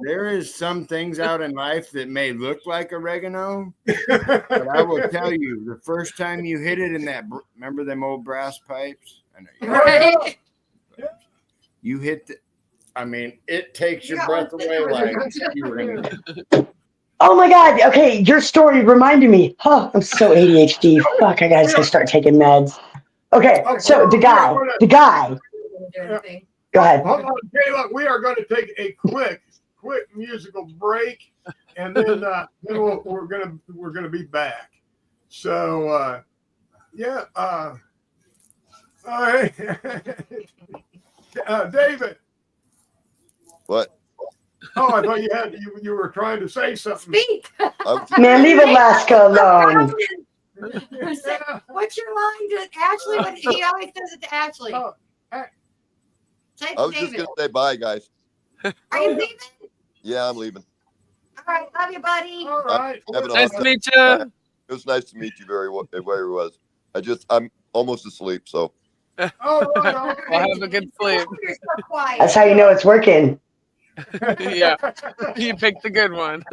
there is some things out in life that may look like oregano, but I will tell you, the first time you hit it in that, remember them old brass pipes? I know you, Right? you hit the, I mean, it takes your breath away like you were gonna. Oh my God. Okay, your story reminded me. Oh, I'm so ADHD. Fuck, I gotta start taking meds. Okay, so the guy. Go ahead. Hold on, okay, look, we are going to take a quick musical break, and then we're gonna be back. So yeah, all right. David. What? Oh, I thought you were trying to say something. Speak. Man, leave Alaska alone. What's your line to Ashley? What he always says it to Ashley. Oh, Say it I to was just David. gonna say bye, guys. Are you leaving? Yeah, I'm leaving. All right, love you, buddy. all right. Have an Nice awesome to meet you. It was nice to meet you very well. Where it was. I'm almost asleep, so All right. All Well, right. have a good sleep. You're so quiet. That's how you know it's working. Yeah, you picked the good one.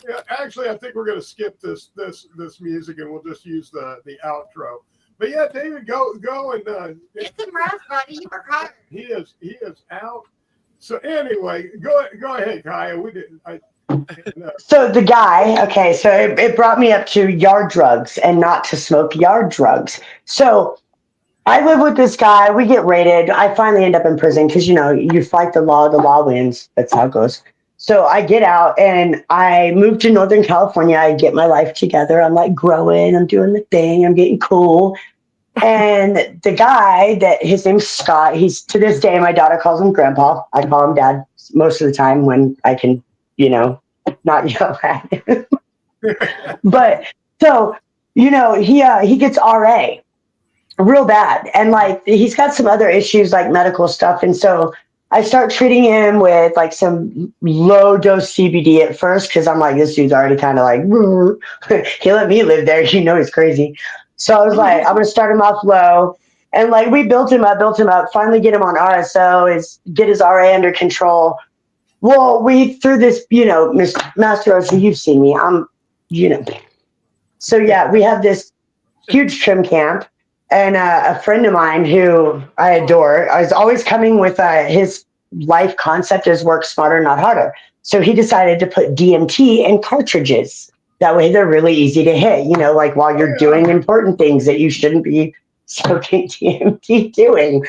Yeah, actually, I think we're going to skip this music, and we'll just use the outro. But yeah, David, go and Get some rest, buddy. You work hard. he is out. So anyway, go ahead, Kaya. We didn't. So the guy, okay, so it brought me up to yard drugs and not to smoke yard drugs. So I live with this guy. We get raided. I finally end up in prison because, you fight the law wins. That's how it goes. So I get out and I move to Northern California. I get my life together. I'm like growing. I'm doing the thing. I'm getting cool. And the guy, his name's Scott. He's, to this day, my daughter calls him Grandpa. I call him Dad most of the time when I can, not yell at him. But so, he gets RA real bad. And like, he's got some other issues like medical stuff. And so I start treating him with like some low dose CBD at first. Cause I'm like, this dude's already kind of like, he let me live there. He's crazy. So I was like, I'm going to start him off low. And like, we built him up, finally get him on RSO, get his RA under control. Well, we through this, Master Roachee, you've seen me. So yeah, we have this huge trim camp, and a friend of mine who I adore is always coming with his life concept is work smarter, not harder. So he decided to put DMT in cartridges. That way they're really easy to hit, like while you're doing important things that you shouldn't be smoking DMT doing.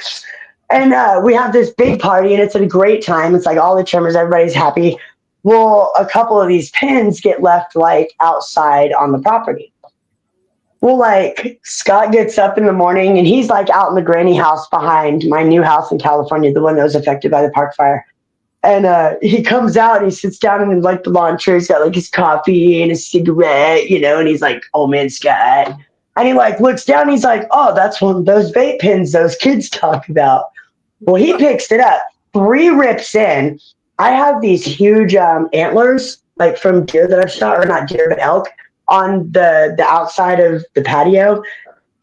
And we have this big party, and it's a great time. It's like all the trimmers, everybody's happy. Well, a couple of these pins get left like outside on the property. Well, like Scott gets up in the morning, and he's like out in the granny house behind my new house in California, the one that was affected by the park fire. And he comes out, and he sits down in like the lawn chair. He's got like his coffee and his cigarette, and he's like, "Oh man, Scott." And he like looks down, and he's like, "Oh, that's one of those vape pens those kids talk about." Well, he picks it up, 3 rips in. I have these huge antlers, like from deer that I've shot, or not deer, but elk, on the outside of the patio.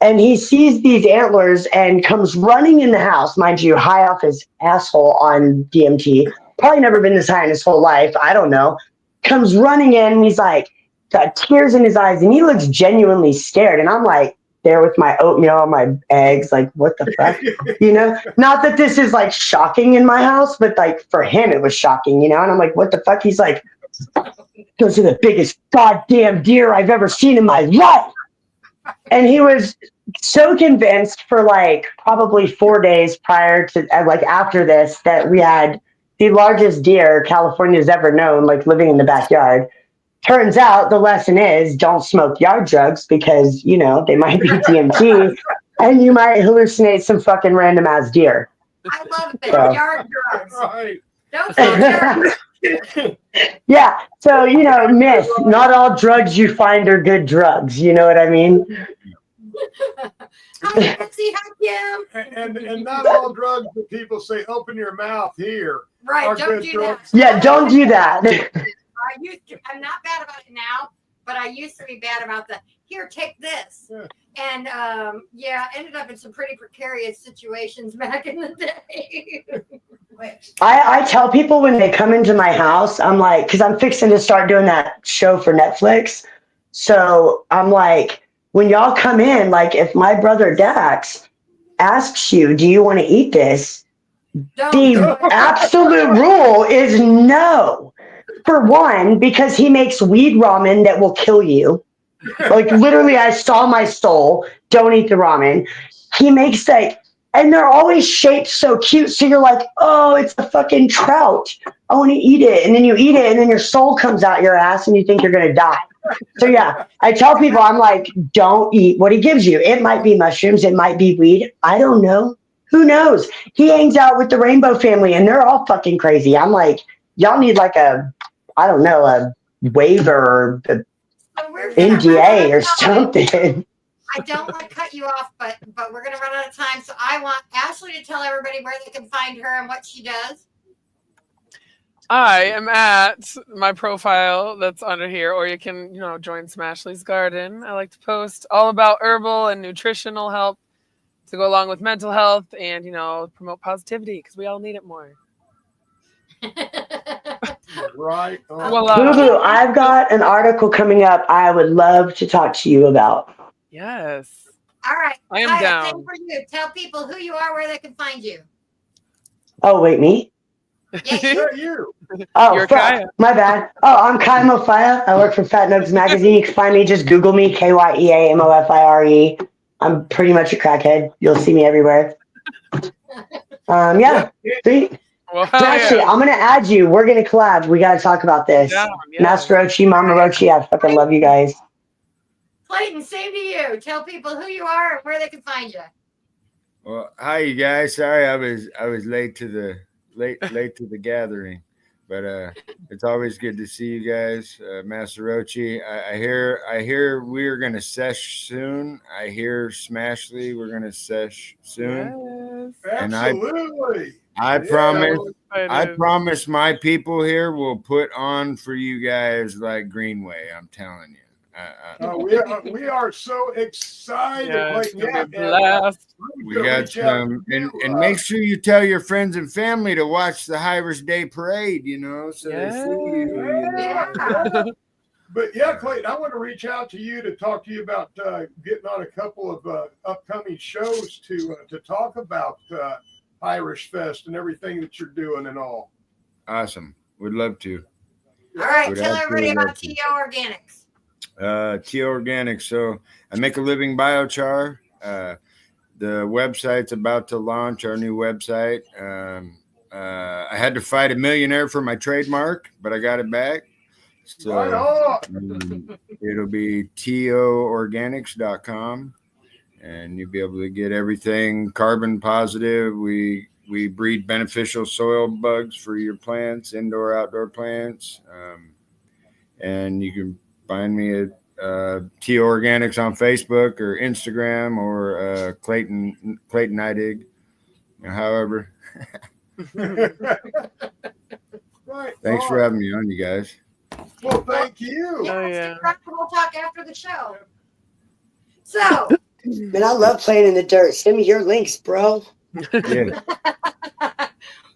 and he sees these antlers and comes running in the house, mind you, high off his asshole on DMT. Probably never been this high in his whole life. I don't know. Comes running in, and he's like, got tears in his eyes, and he looks genuinely scared. And I'm like, there with my oatmeal, my eggs, like, what the fuck? You know? Not that this is like shocking in my house, but like for him, it was shocking, you know? And I'm like, what the fuck? He's like, those are the biggest goddamn deer I've ever seen in my life. And he was so convinced for like probably 4 days prior to, like after this, that we had the largest deer California's ever known, like living in the backyard. Turns out the lesson is don't smoke yard drugs because, you know, they might be DMT and you might hallucinate some fucking random ass deer. I love it. So. Yard drugs. Right. Don't smoke yard. Yeah. So, you know, myth, not all drugs you find are good drugs. You know what I mean? Hi, Betsy. Hi, Kim. And not all drugs that people say open your mouth here. Right. are Don't good do drugs. that. Yeah, don't do that. I'm not bad about it now, but I used to be bad about the here, take this. Yeah. And ended up in some pretty precarious situations back in the day. I tell people when they come into my house, I'm like, because I'm fixing to start doing that show for Netflix. So I'm like, when y'all come in, like if my brother Dax asks you, do you want to eat this? The absolute rule is no. For one, because he makes weed ramen that will kill you. Like literally, I saw my soul. Don't eat the ramen. He makes like, and they're always shaped so cute. So you're like, oh, it's a fucking trout. I want to eat it. And then you eat it, and then your soul comes out your ass, and you think you're gonna die. So yeah, I tell people, I'm like, don't eat what he gives you. It might be mushrooms, it might be weed. I don't know. Who knows? He hangs out with the Rainbow family, and they're all fucking crazy. I'm like, y'all need like a waiver or a NDA or something. I don't want to cut you off, but we're going to run out of time. So I want Ashley to tell everybody where they can find her and what she does. I am at my profile that's under here, or you can, join Smashly's Garden. I like to post all about herbal and nutritional help to go along with mental health and, promote positivity because we all need it more. Right. Boo-boo, I've got an article coming up I would love to talk to you about. Yes. All right. I am down. Same for you. Tell people who you are, where they can find you. Oh, wait, me? Yeah, you. Oh, You're fuck. Kaya. My bad. Oh, I'm Kaya Mofire. I work for Fat Nugs Magazine. You can find me. Just Google me, KyeAMOFIRE. I'm pretty much a crackhead. You'll see me everywhere. Yeah. See? Well, Actually, I'm going to add you. We're going to collab. We got to talk about this. Yeah. Master Roachee, Momma Roachee. I fucking love you guys. Clayton, same to you. Tell people who you are and where they can find you. Well, hi you guys. Sorry I was late to the gathering, but it's always good to see you guys. Master Roachee, I hear we're gonna sesh soon. I hear Smashly we're gonna sesh soon. Yes. And Absolutely. I promise my people here will put on for you guys like Greenway. I'm telling you. We are so excited. Yes, We got some, and make sure you tell your friends and family to watch the Irish Day Parade, so they see you. Yeah. But yeah, Clayton, I want to reach out to you to talk to you about getting on a couple of upcoming shows to talk about Irish Fest and everything that you're doing and all. Awesome. Would love to. All right. Would Tell everybody absolutely about love to. TO Organics. T Organics. So I make a living biochar. The website's about to launch our new website. I had to fight a millionaire for my trademark, but I got it back. So it'll be toorganics.com, and you'll be able to get everything carbon positive. We breed beneficial soil bugs for your plants, indoor, outdoor plants. And you can find me at T Organics on Facebook or Instagram or Clayton Idig, however. Right. Thanks for having me on, you guys. Well, thank you. Yeah, we'll talk after the show. So, Man, I love playing in the dirt. Send me your links, bro. Yeah.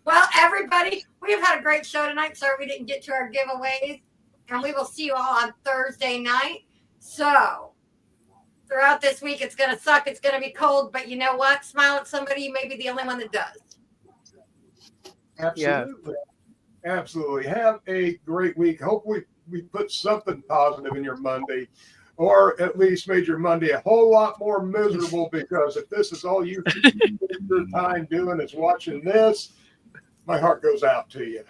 Well, everybody, we have had a great show tonight. Sorry we didn't get to our giveaways. And we will see you all on Thursday night. So, throughout this week, it's going to suck. It's going to be cold. But you know what? Smile at somebody. You may be the only one that does. Absolutely. Absolutely. Have a great week. Hopefully, we put something positive in your Monday, or at least made your Monday a whole lot more miserable, because if this is all you spend your time doing is watching this, my heart goes out to you.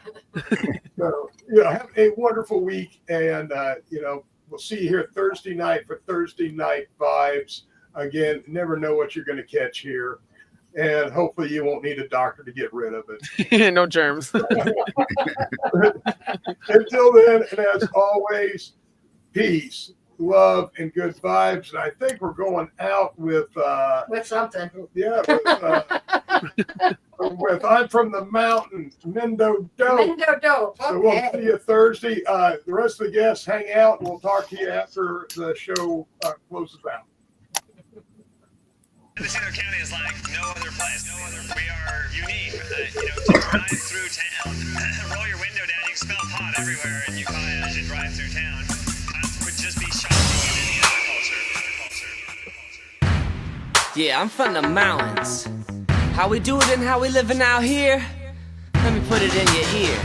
So, have a wonderful week. And, we'll see you here Thursday night for Thursday Night Vibes. Again, never know what you're going to catch here. And hopefully you won't need a doctor to get rid of it. No germs. Until then, and as always, peace, love, and good vibes. And I think we're going out with something. Yeah, with I'm from the mountain, Mendo Dope. Mendo Dope. Okay. So we'll see you Thursday. The rest of the guests hang out, and we'll talk to you after the show closes out. Mendocino County is like no other place. We are unique. To drive through town, roll your window down, you can smell pot everywhere in Ukiah as you drive through town. That would just be shocking in any other culture. Yeah, I'm from the mountains. How we do it and how we living out here? Let me put it in your ear.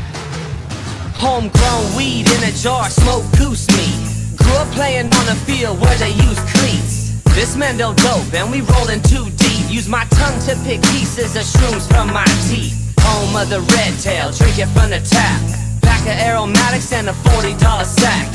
Homegrown weed in a jar, smoke goose meat. Grew up playing on a field where they use cleats. This Mendo Dope, and we rollin' too deep. Use my tongue to pick pieces of shrooms from my teeth. Home of the red tail, drink it from the tap. Pack of aromatics and a $40 sack.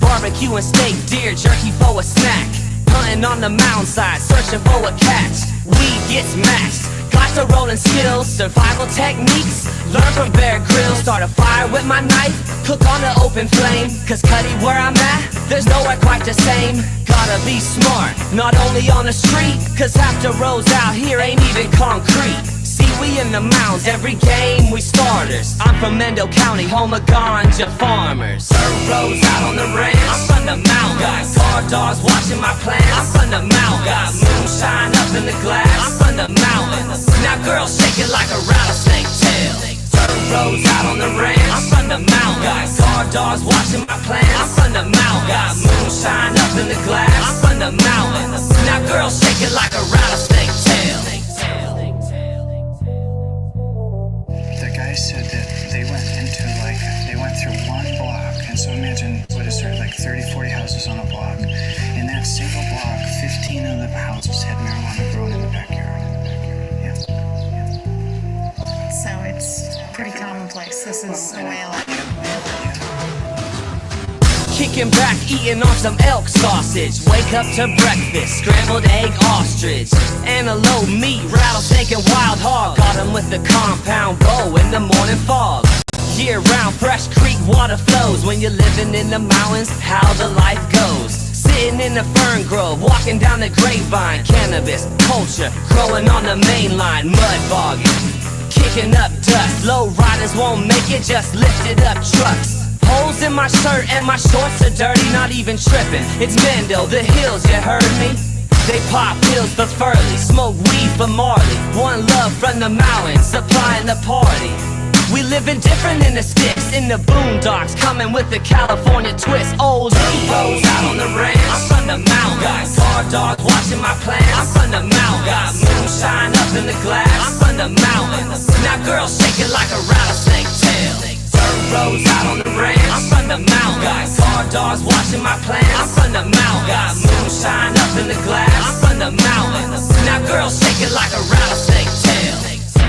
Barbecue and steak, deer jerky for a snack. Hunting on the mountainside, searching for a catch. Weed gets maxed. Got the rolling skills, survival techniques. Learn from Bear Grylls, start a fire with my knife. Cook on the open flame, cause Cuddy where I'm at, there's nowhere quite the same. Gotta be smart, not only on the street, cause half the roads out here ain't even concrete. See, we in the mountains, every game we starters. I'm from Mendo County, home of ganja farmers. Dirt roads out on the ranch, I'm from the mountains. Got guard dogs watching my plants, I'm from the mountains. Got moonshine up in the glass, I'm from the mountains. Now girl, shake it like a rattlesnake tail. Dirt roads out on the ranch, I'm from the mountains. Got guard dogs watching my plants, I'm from the mountains. Got moonshine up in the glass, I'm from the mountains. Now girl, shake it like a rattlesnake tail. The guy said that they went through one block, and so imagine, what is there, like 30, 40 houses on a block. In that single block, 15 of the houses had marijuana grown in the backyard. Yeah. So it's pretty commonplace. This is the way I like it. Kicking back, eating on some elk sausage. Wake up to breakfast, scrambled egg ostrich. Antelope meat, rattlesnake and wild hog. Got 'em with the compound bow in the morning fog. Year round, fresh creek water flows. When you're living in the mountains, how the life goes. Sitting in the fern grove, walking down the grapevine. Cannabis, culture, growing on the main line. Mud bogging, kicking up dust. Low riders won't make it, just lifted up trucks. Holes in my shirt and my shorts are dirty, not even tripping. It's Mendo, the hills, you heard me? They pop pills for Furley, smoke weed for Marley. One love from the mountains, supplying the party. We living different in the sticks, in the boondocks, coming with the California twist. Old roads out on the ranch, I'm from the mountains. Got guard dogs watching my plants, I'm from the mountains. Got moonshine up in the glass, I'm from the mountains. Now girl, shake it like a rattlesnake tail. Roads out on the ranch, I'm from the mountains. Got guard dogs watching my plants, I'm from the mountains. Got moonshine up in the glass, I'm from the mountains. Now girl, shake it like a rattlesnake tail.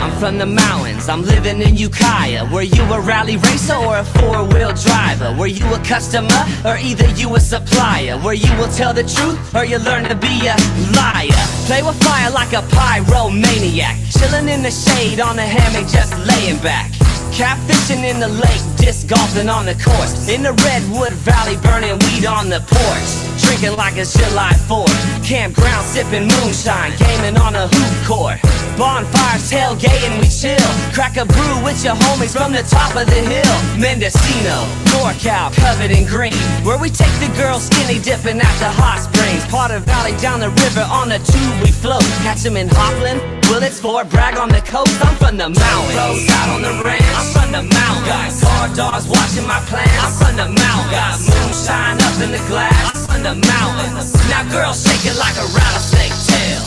I'm from the mountains, I'm living in Ukiah. Were you a rally racer or a four-wheel driver? Were you a customer or either you a supplier? Where you will tell the truth or you learn to be a liar? Play with fire like a pyromaniac. Chilling in the shade on a hammock just laying back. Catfishing in the lake, disc golfing on the course. In the Redwood Valley, burning weed on the porch. Drinking like it's July 4th. Campground sipping moonshine, gaming on a hoop court. Bonfires, tailgating, we chill. Crack a brew with your homies from the top of the hill. Mendocino, NorCal, covered in green, where we take the girls skinny dipping at the hot springs. Potter Valley down the river on the tube we float. Catch them in Hopland, Willits, Fort Bragg on the coast. I'm from the mountains. Rose out on the ranch. I'm from the mountains. Got car dogs watching my plans. I'm from the mountains. Got moonshine up in the glass. I'm from the mountains. Now girls shake it like a rattlesnake tail.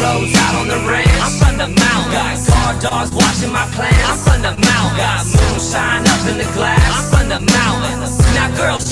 Roads out on the ranch. I'm from the mountains. Got car dogs watching my plans. I'm from the mountains. Got moonshine up in the glass. I'm from the mountains. Now girls